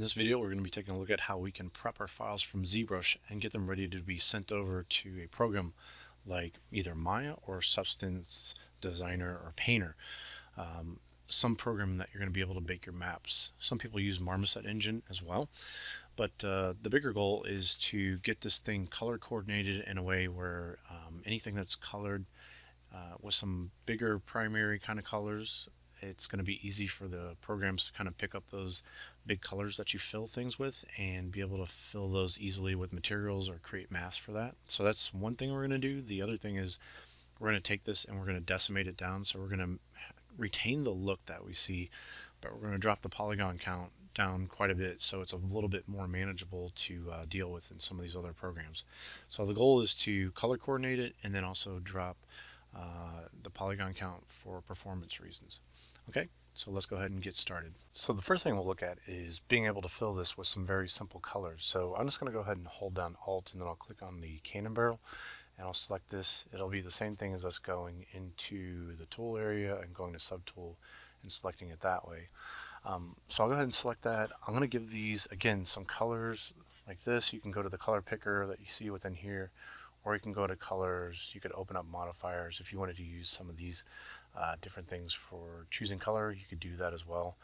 this video, we're going to be taking a look at how we can prep our files from ZBrush and get them ready to be sent over to a program like either Maya or Substance Designer or Painter. Some program that you're going to be able to bake your maps. Some people use Marmoset engine as well, but the bigger goal is to get this thing color coordinated in a way where anything that's colored with some bigger primary kind of colors, it's going to be easy for the programs to kind of pick up those big colors that you fill things with and be able to fill those easily with materials or create masks for that. So that's one thing we're going to do. The other thing is we're going to take this and we're going to decimate it down. So we're going to retain the look that we see, but we're going to drop the polygon count down quite a bit so it's a little bit more manageable to deal with in some of these other programs. So the goal is to color coordinate it and then also drop the polygon count for performance reasons. Okay, so let's go ahead and get started. So the first thing we'll look at is being able to fill this with some very simple colors. So I'm just going to go ahead and hold down Alt and then I'll click on the cannon barrel and I'll select this. It'll be the same thing as us going into the tool area and going to subtool and selecting it that way. So I'll go ahead and select that. I'm going to give these again some colors like this. You can go to the color picker that you see within here, or you can go to colors. You could open up modifiers if you wanted to use some of these different things for choosing color. You could do that as well,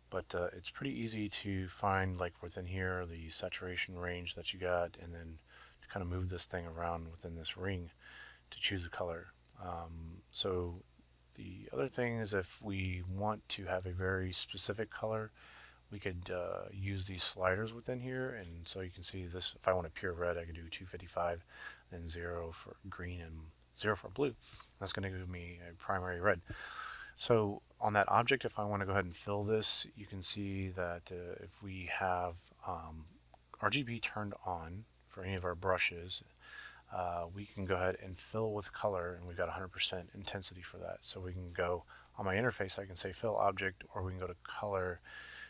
but it's pretty easy to find, like within here, the saturation range that you got, and then to kind of move this thing around within this ring to choose a color. So the other thing is, if we want to have a very specific color, we could use these sliders within here, and so you can see this. If I want a pure red, I could do 255, then 0 for green and 0 for blue. That's going to give me a primary red. So on that object, if I want to go ahead and fill this, you can see that if we have RGB turned on for any of our brushes, we can go ahead and fill with color, and we've got 100% intensity for that. So we can go on my interface, I can say fill object, or we can go to color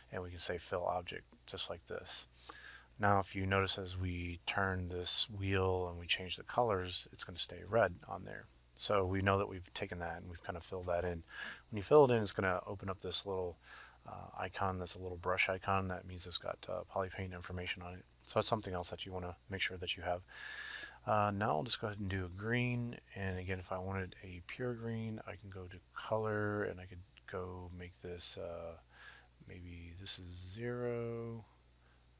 and we can say fill object, just like this. Now if you notice, as we turn this wheel and we change the colors, it's going to stay red on there. So we know that we've taken that and we've kind of filled that in. When you fill it in, it's going to open up this little icon. That's a little brush icon. That means it's got polypaint information on it. So that's something else that you want to make sure that you have. Now I'll just go ahead and do a green, and again, if I wanted a pure green, I can go to color and I could go make this maybe this is 0,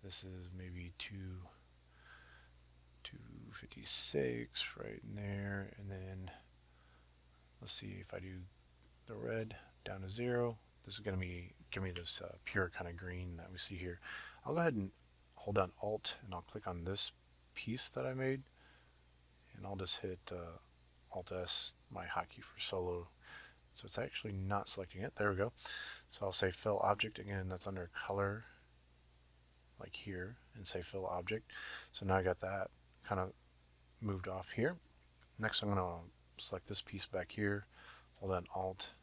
this is maybe 256 right in there, and then let's see if I do the red down to 0, this is going to give me this pure kind of green that we see here. I'll go ahead and hold down Alt and I'll click on this piece that I made, and I'll just hit Alt S, my hotkey for solo. So it's actually not selecting it. There we go. So I'll say fill object again. That's under color, like here, and say fill object. So now I got that kind of moved off here. Next, I'm going to select this piece back here, hold down Alt,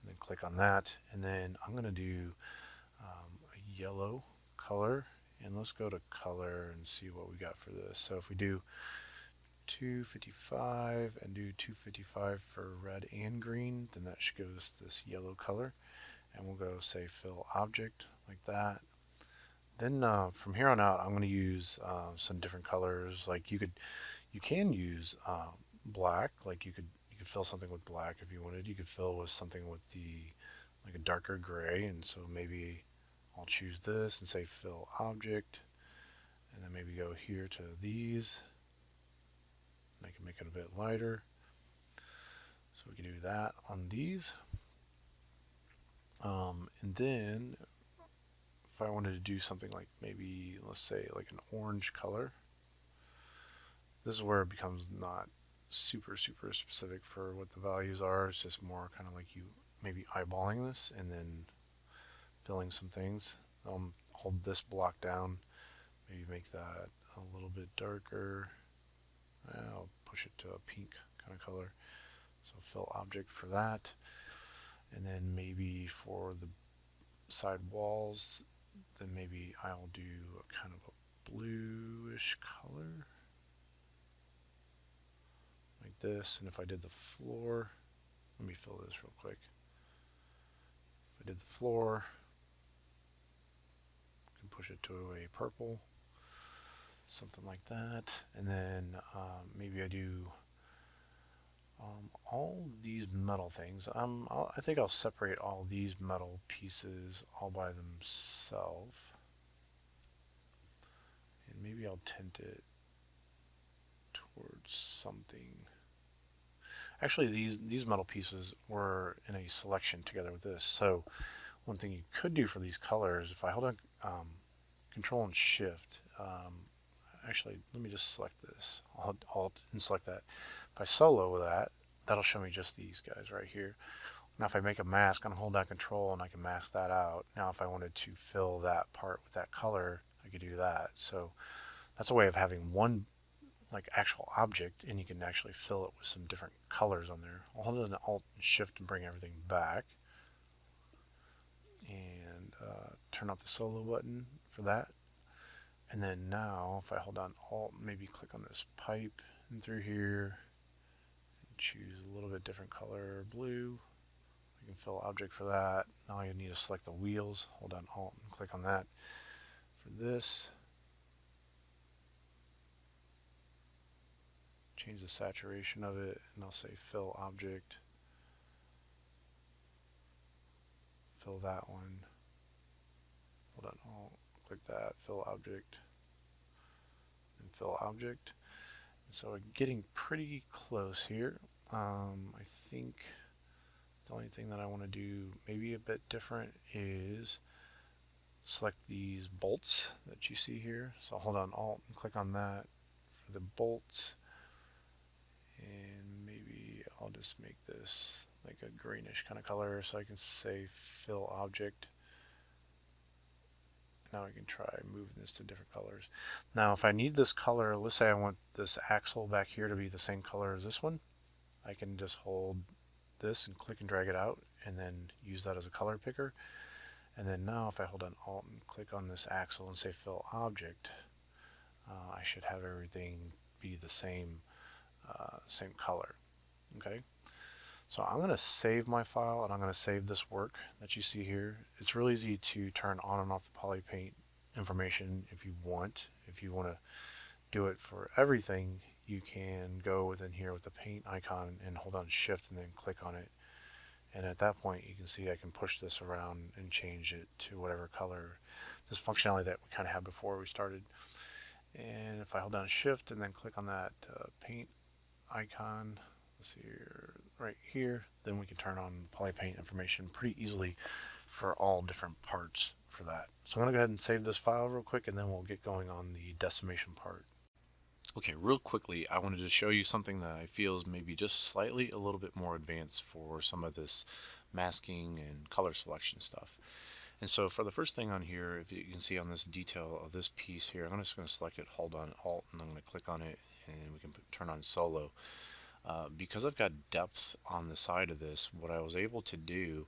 and then click on that. And then I'm going to do a yellow color, and let's go to color and see what we got for this. So if we do 255 and do 255 for red and green, then that should give us this yellow color, and we'll go say fill object like that. Then from here on out, I'm going to use some different colors. Like you can use black. Like you could fill something with black if you wanted. You could fill with something with like a darker gray, and so maybe I'll choose this and say fill object, and then maybe go here to these. I can make it a bit lighter, so we can do that on these. And then if I wanted to do something like maybe, let's say, like an orange color, this is where it becomes not super specific for what the values are. It's just more kind of like you maybe eyeballing this and then filling some things. Hold this block down, maybe make that a little bit darker. I'll push it to a pink kind of color, so fill object for that. And then maybe for the side walls, then maybe I'll do a kind of a bluish color like this. And if I did the floor, let me fill this real quick. If I did the floor, can push it to a purple, something like that. And then maybe I do all these metal things. I think I'll separate all these metal pieces all by themselves. And maybe I'll tint it towards something. Actually, these metal pieces were in a selection together with this. So one thing you could do for these colors, if I hold on Control and Shift, actually, let me just select this. I'll hit Alt and select that. If I solo that, that'll show me just these guys right here. Now if I make a mask, I'm going to hold down Control and I can mask that out. Now if I wanted to fill that part with that color, I could do that. So that's a way of having one like actual object, and you can actually fill it with some different colors on there. I'll hold down Alt and Shift and bring everything back. And turn off the solo button for that. And then now if I hold down Alt, maybe click on this pipe and through here, and choose a little bit different color, blue. I can fill object for that. Now you need to select the wheels, hold down Alt and click on that for this. Change the saturation of it, and I'll say fill object. Fill that one. Hold on Alt, click that, fill object, and fill object. And so we're getting pretty close here. I think the only thing that I want to do maybe a bit different is select these bolts that you see here. So I'll hold on Alt and click on that for the bolts. And maybe I'll just make this like a greenish kind of color so I can say fill object. Now I can try moving this to different colors. Now if I need this color, let's say I want this axle back here to be the same color as this one, I can just hold this and click and drag it out and then use that as a color picker. And then now if I hold on Alt and click on this axle and say fill object, I should have everything be the same color. Okay, so I'm going to save my file and I'm going to save this work that you see here. It's really easy to turn on and off the poly paint information if you want. If you want to do it for everything, you can go within here with the paint icon and hold on Shift and then click on it. And at that point you can see I can push this around and change it to whatever color, this functionality that we kind of had before we started. And if I hold down Shift and then click on that paint icon, let's see here, right here, then we can turn on poly paint information pretty easily for all different parts for that. So I'm going to go ahead and save this file real quick and then we'll get going on the decimation part. Okay, real quickly, I wanted to show you something that I feel is maybe just slightly a little bit more advanced for some of this masking and color selection stuff. And so for the first thing on here, if you can see on this detail of this piece here, I'm just going to select it, hold on Alt, and I'm going to click on it, and we can turn on solo. Because I've got depth on the side of this, what I was able to do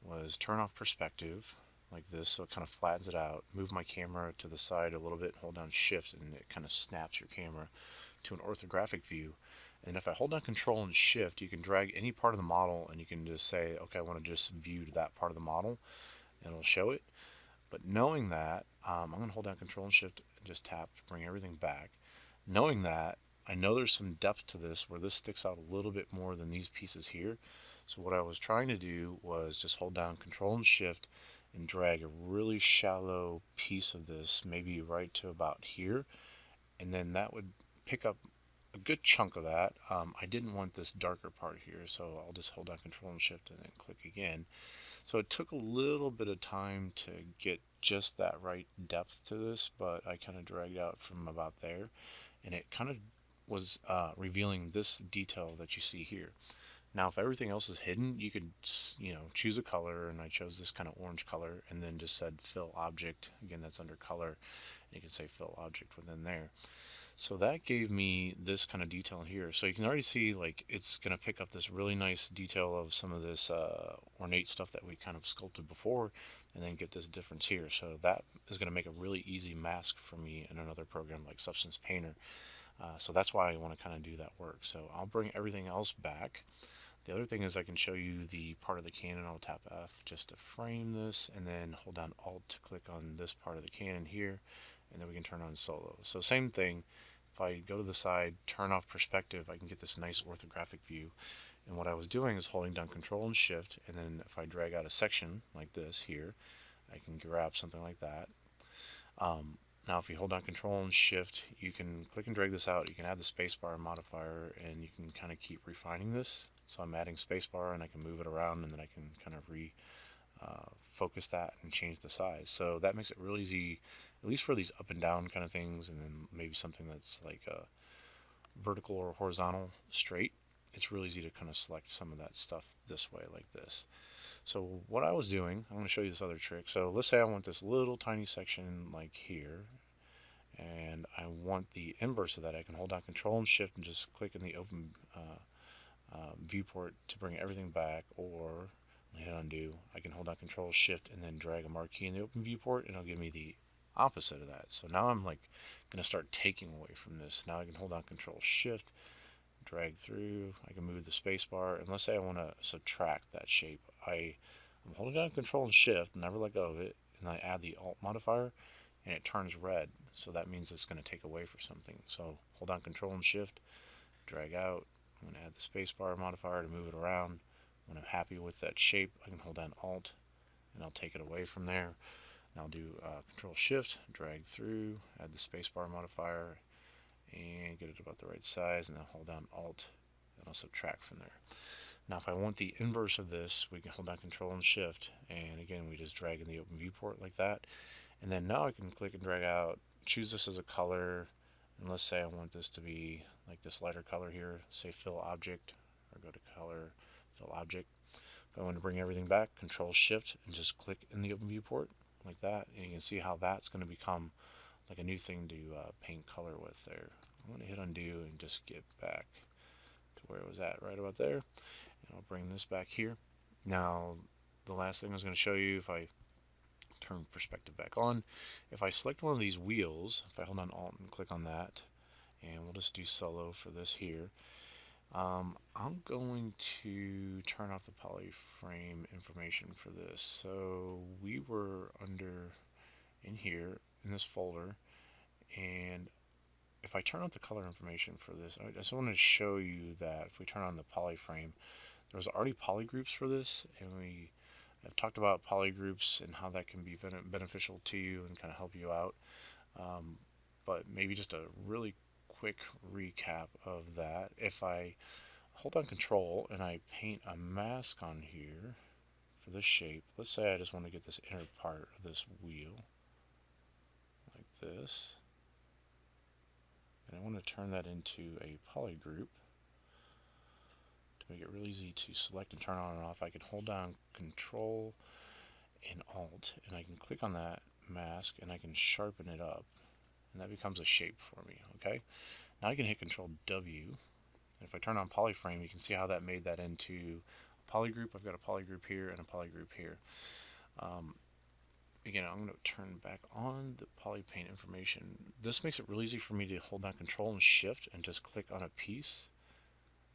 was turn off perspective like this, so it kind of flattens it out, move my camera to the side a little bit, hold down Shift, and it kind of snaps your camera to an orthographic view. And if I hold down Control and Shift, you can drag any part of the model and you can just say, okay, I want to just view that part of the model, and it'll show it. But knowing that, I'm going to hold down Control and Shift and just tap to bring everything back. Knowing that, I know there's some depth to this where this sticks out a little bit more than these pieces here. So what I was trying to do was just hold down Control and Shift and drag a really shallow piece of this, maybe right to about here, and then that would pick up a good chunk of that. I didn't want this darker part here, so I'll just hold down Control and Shift and then click again. So it took a little bit of time to get just that right depth to this, but I kind of dragged out from about there, and it kind of was revealing this detail that you see here. Now if everything else is hidden, you could, choose a color, and I chose this kind of orange color and then just said fill object. Again, that's under color, and you can say fill object within there. So that gave me this kind of detail here. So you can already see like it's going to pick up this really nice detail of some of this ornate stuff that we kind of sculpted before, and then get this difference here. So that is going to make a really easy mask for me in another program like Substance Painter. So that's why I want to kind of do that work. So I'll bring everything else back. The other thing is I can show you the part of the cannon. I'll tap F just to frame this, and then hold down Alt to click on this part of the cannon here, and then we can turn on solo. So same thing, if I go to the side, turn off perspective, I can get this nice orthographic view. And what I was doing is holding down Control and Shift, and then if I drag out a section like this here, I can grab something like that. Now if you hold down Control and Shift, you can click and drag this out. You can add the spacebar modifier, and you can kind of keep refining this. So I'm adding spacebar, and I can move it around, and then I can kind of focus that and change the size. So that makes it real easy, at least for these up and down kind of things, and then maybe something that's like vertical or horizontal straight. It's really easy to kind of select some of that stuff this way, like this. So what I was doing, I'm going to show you this other trick. So let's say I want this little tiny section like here, and I want the inverse of that. I can hold down Control and Shift and just click in the open viewport to bring everything back, or hit undo. I can hold down Control Shift and then drag a marquee in the open viewport, and it'll give me the opposite of that. So now I'm like going to start taking away from this. Now I can hold down Control Shift, drag through. I can move the space bar, and let's say I want to subtract that shape. I'm holding down Control and Shift, never let go of it, and I add the Alt modifier, and it turns red. So that means it's going to take away for something. So hold down Control and Shift, drag out. I'm going to add the space bar modifier to move it around. When I'm happy with that shape, I can hold down Alt, and I'll take it away from there. And I'll do Control Shift, drag through, add the space bar modifier, and get it about the right size, and then hold down Alt, and I'll subtract from there. Now if I want the inverse of this, we can hold down Control and Shift, and again we just drag in the open viewport like that. And then now I can click and drag out, choose this as a color, and let's say I want this to be like this lighter color here, say Fill Object, or go to Color, Fill Object. If I want to bring everything back, Control Shift, and just click in the open viewport like that, and you can see how that's going to become like a new thing to paint color with there. I'm going to hit undo and just get back to where it was at, right about there. And I'll bring this back here. Now, the last thing I was going to show you, if I turn perspective back on, if I select one of these wheels, if I hold on Alt and click on that, and we'll just do solo for this here, I'm going to turn off the polyframe information for this. So we were under in here in this folder, and if I turn off the color information for this, I just want to show you that if we turn on the polyframe, there's already polygroups for this, and we have talked about polygroups and how that can be beneficial to you and kind of help you out. But maybe just a really quick recap of that. If I hold on Control and I paint a mask on here for this shape, let's say I just want to get this inner part of this wheel like this, and I want to turn that into a polygroup. To make it really easy to select and turn on and off, I can hold down Control and Alt, and I can click on that mask and I can sharpen it up, and that becomes a shape for me. Okay, now I can hit Control W, and if I turn on polyframe, you can see how that made that into a polygroup. I've got a polygroup here and a polygroup here. Again, I'm going to turn back on the poly paint information. This makes it really easy for me to hold down Control and Shift and just click on a piece.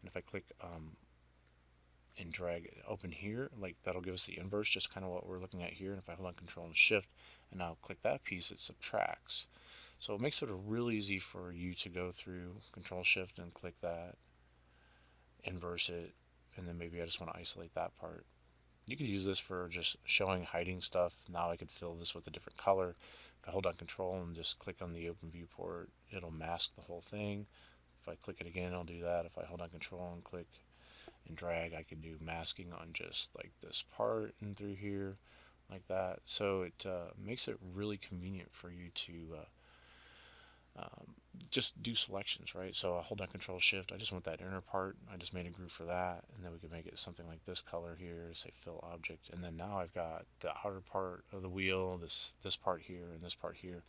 And if I click and drag it open here, like that'll give us the inverse, just kind of what we're looking at here. And if I hold on Control and Shift and now click that piece, it subtracts. So it makes it really easy for you to go through Control Shift and click that, inverse it, and then maybe I just want to isolate that part. You could use this for just showing, hiding stuff. Now I could fill this with a different color. If I hold on Control and just click on the open viewport, it'll mask the whole thing. If I click it again, I'll do that. If I hold on Control and click and drag, I can do masking on just like this part and through here like that. So it makes it really convenient for you to just do selections, right? So I'll hold down Control Shift. I just want that inner part. I just made a group for that, and then we can make it something like this color here, say Fill Object, and then now I've got the outer part of the wheel, this part here, and this part here.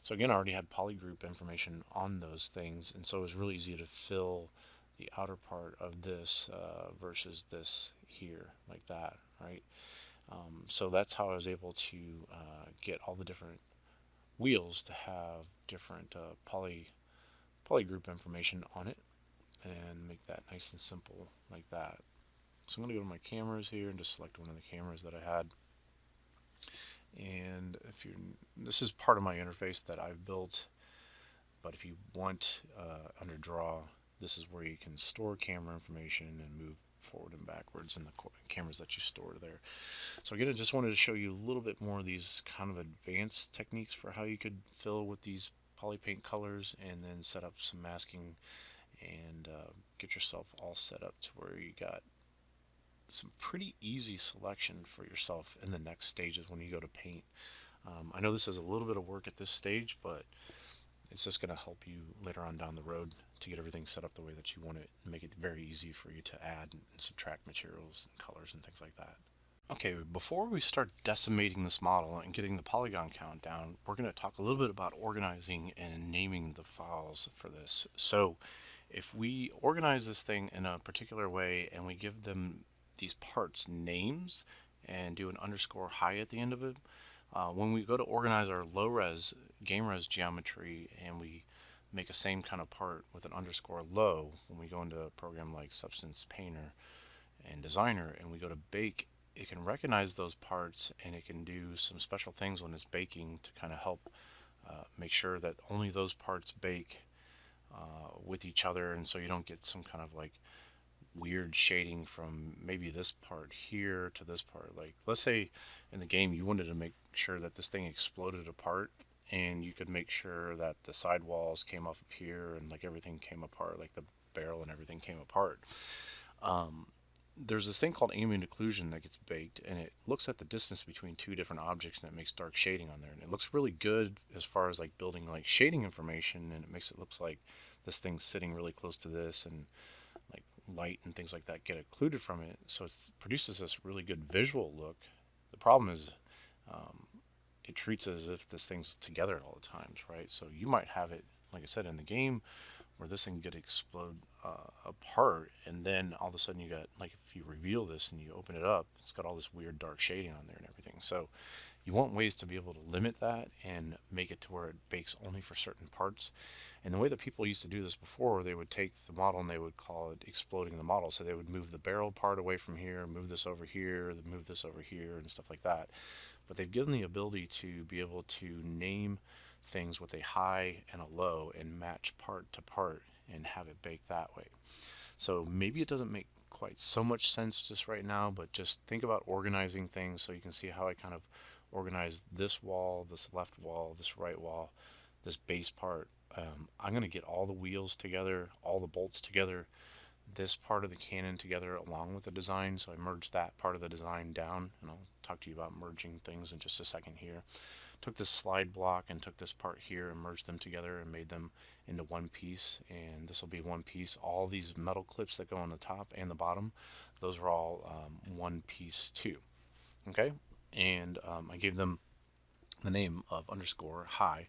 So again, I already had polygroup information on those things, and so it was really easy to fill the outer part of this versus this here, like that, right? So that's how I was able to get all the different wheels to have different polygroup information on it, and make that nice and simple like that. So I'm going to go to my cameras here and just select one of the cameras that I had. And if you, this is part of my interface that I've built, but if you want under draw, this is where you can store camera information and move forward and backwards in the cameras that you store there. So again, I just wanted to show you a little bit more of these kind of advanced techniques for how you could fill with these polypaint colors and then set up some masking and get yourself all set up to where you got some pretty easy selection for yourself in the next stages when you go to paint. I know this is a little bit of work at this stage, but it's just going to help you later on down the road to get everything set up the way that you want it and make it very easy for you to add and subtract materials and colors and things like that. Okay, before we start decimating this model and getting the polygon count down, we're going to talk a little bit about organizing and naming the files for this. So if we organize this thing in a particular way and we give them these parts names and do an underscore high at the end of it, when we go to organize our low res game res geometry and we make a same kind of part with an underscore low, when we go into a program like Substance Painter and Designer and we go to bake, it can recognize those parts and it can do some special things when it's baking to kind of help make sure that only those parts bake with each other, and so you don't get some kind of like weird shading from maybe this part here to this part. Like let's say in the game you wanted to make sure that this thing exploded apart, and you could make sure that the side walls came off of here and like everything came apart, like the barrel and everything came apart. There's this thing called ambient occlusion that gets baked, and it looks at the distance between two different objects and it makes dark shading on there, and it looks really good as far as like building like shading information, and it makes it look like this thing's sitting really close to this, and like light and things like that get occluded from it, so it produces this really good visual look. The problem is it treats it as if this thing's together at all the times, right? So you might have it, like I said, in the game where this thing could explode apart, and then all of a sudden you got, like if you reveal this and you open it up, it's got all this weird dark shading on there and everything. So you want ways to be able to limit that and make it to where it bakes only for certain parts. And the way that people used to do this before, they would take the model and they would call it exploding the model. So they would move the barrel part away from here, move this over here, move this over here, and stuff like that. But they've given the ability to be able to name things with a high and a low and match part to part and have it bake that way. So maybe it doesn't make quite so much sense just right now, but just think about organizing things so you can see how I kind of organize this wall, this left wall, this right wall, this base part. I'm going to get all the wheels together, all the bolts together, this part of the cannon together along with the design. So I merged that part of the design down, and I'll talk to you about merging things in just a second here. Took this slide block and took this part here and merged them together and made them into one piece, and this will be one piece. All these metal clips that go on the top and the bottom, those are all one piece too. Okay, and I gave them the name of underscore high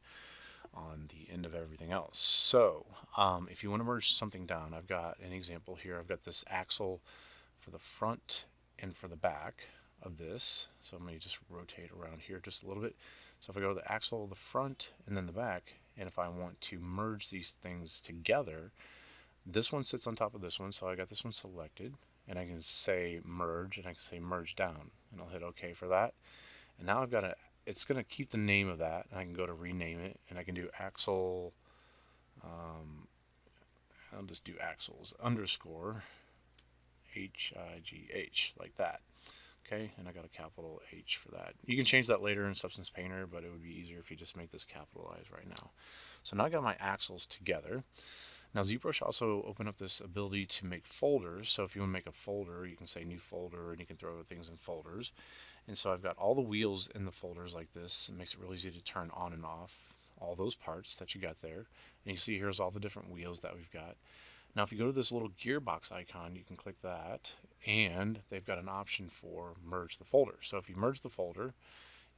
on the end of everything else. So if you want to merge something down, I've got an example here. I've got this axle for the front and for the back of this. So I'm going to just rotate around here just a little bit. So if I go to the axle, the front, and then the back, and if I want to merge these things together, this one sits on top of this one, so I got this one selected, and I can say merge, and I can say merge down, and I'll hit OK for that. And now I've got a, it's going to keep the name of that, and I can go to rename it, and I can do axle, I'll just do axles underscore HIGH, like that. Okay, and I got a capital H for that. You can change that later in Substance Painter, but it would be easier if you just make this capitalized right now. So now I got my axles together. Now ZBrush also opened up this ability to make folders. So if you want to make a folder, you can say new folder, and you can throw things in folders. And so I've got all the wheels in the folders like this. It makes it really easy to turn on and off all those parts that you got there. And you see here's all the different wheels that we've got. Now if you go to this little gearbox icon, you can click that, and they've got an option for merge the folder. So if you merge the folder,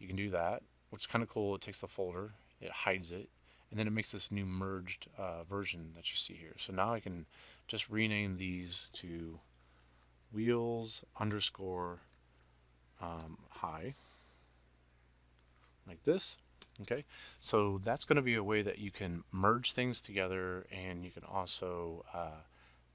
you can do that, which is kind of cool. It takes the folder, it hides it, and then it makes this new merged version that you see here. So now I can just rename these to wheels underscore high, like this. Okay, so that's going to be a way that you can merge things together, and you can also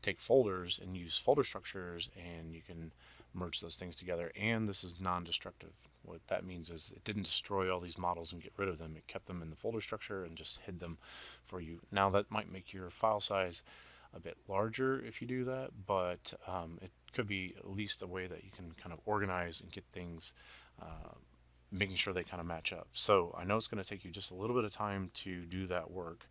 take folders and use folder structures, and you can merge those things together. And this is non-destructive. What that means is it didn't destroy all these models and get rid of them. It kept them in the folder structure and just hid them for you. Now that might make your file size a bit larger if you do that, but it could be at least a way that you can kind of organize and get things making sure they kind of match up. So I know it's going to take you just a little bit of time to do that work,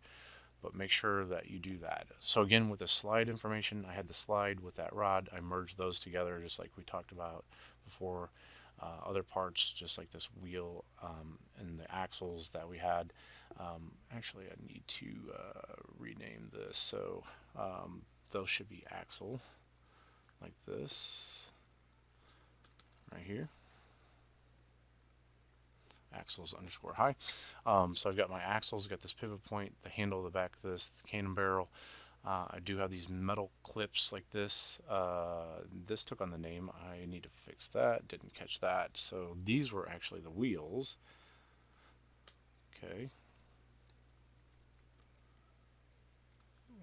but make sure that you do that. So again, with the slide information, I had the slide with that rod. I merged those together just like we talked about before. Other parts, just like this wheel and the axles that we had. Actually, I need to rename this. So those should be axle, like this, right here. Axles underscore high. So I've got my axles, got this pivot point, the handle, the back of this, the cannon barrel. I do have these metal clips like this. This took on the name. I need to fix that. Didn't catch that. So these were actually the wheels. Okay.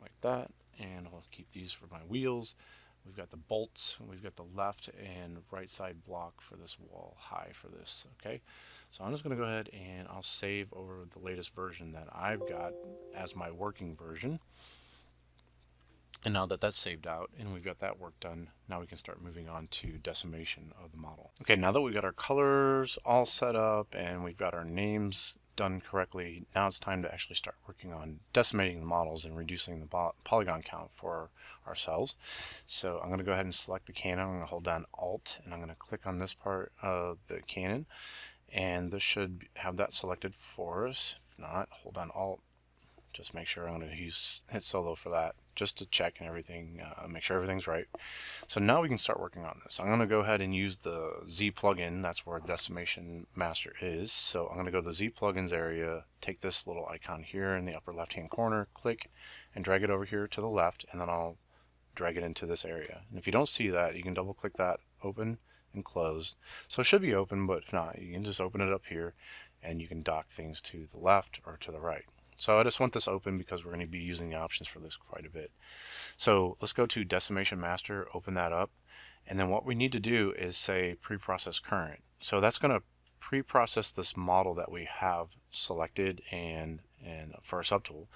Like that. And I'll keep these for my wheels. We've got the bolts, and we've got the left and right side block for this wall high for this. Okay, so I'm just going to go ahead and I'll save over the latest version that I've got as my working version. And now that that's saved out and we've got that work done, now we can start moving on to decimation of the model. Okay, now that we've got our colors all set up and we've got our names done correctly, now it's time to actually start working on decimating the models and reducing the polygon count for ourselves. So I'm going to go ahead and select the cannon. I'm going to hold down Alt and I'm going to click on this part of the cannon, and this should have that selected for us. If not, hold down Alt. Just make sure I'm going to hit solo for that, just to check and everything, make sure everything's right. So now we can start working on this. I'm going to go ahead and use the Z plugin. That's where Decimation Master is. So I'm going to go to the Z plugins area, take this little icon here in the upper left hand corner, click and drag it over here to the left, and then I'll drag it into this area. And if you don't see that, you can double click that, open and close. So it should be open, but if not, you can just open it up here and you can dock things to the left or to the right. So I just want this open because we're going to be using the options for this quite a bit. So let's go to Decimation Master, open that up, and then what we need to do is say preprocess current. So that's going to pre-process this model that we have selected and for our subtool.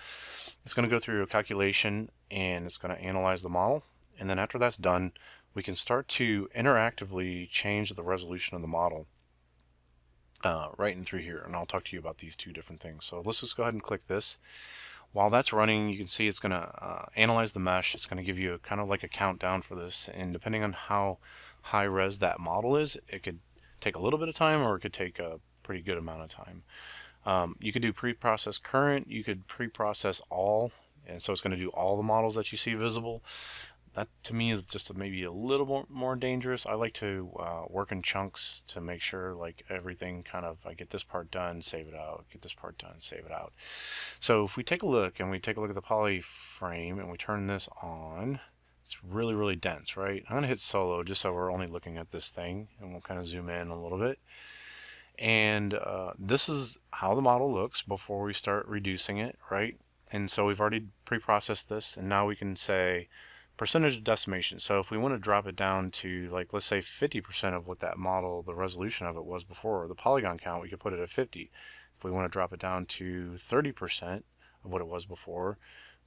It's going to go through a calculation and it's going to analyze the model, and then after that's done, we can start to interactively change the resolution of the model. Right in through here, and I'll talk to you about these two different things. So let's just go ahead and click this. While that's running, you can see it's going to analyze the mesh. It's going to give you kind of like a countdown for this, and depending on how high res that model is, it could take a little bit of time or it could take a pretty good amount of time. You could do pre-process current, you could pre-process all, and so it's going to do all the models that you see visible. That to me is just maybe a little more dangerous. I like to work in chunks to make sure like everything kind of, I get this part done, save it out, get this part done, save it out. So if we take a look and we take a look at the poly frame and we turn this on, it's really dense, right? I'm going to hit solo just so we're only looking at this thing, and we'll kind of zoom in a little bit. And this is how the model looks before we start reducing it, right? And so we've already pre-processed this, and now we can say percentage of decimation. So if we want to drop it down to, like, let's say 50% of what that model, the resolution of it was before, the polygon count, we could put it at 50. If we want to drop it down to 30% of what it was before,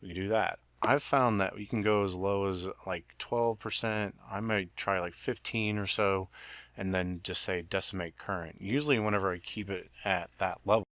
we can do that. I've found that you can go as low as like 12%. I might try like 15 or so, and then just say decimate current. Usually whenever I keep it at that level,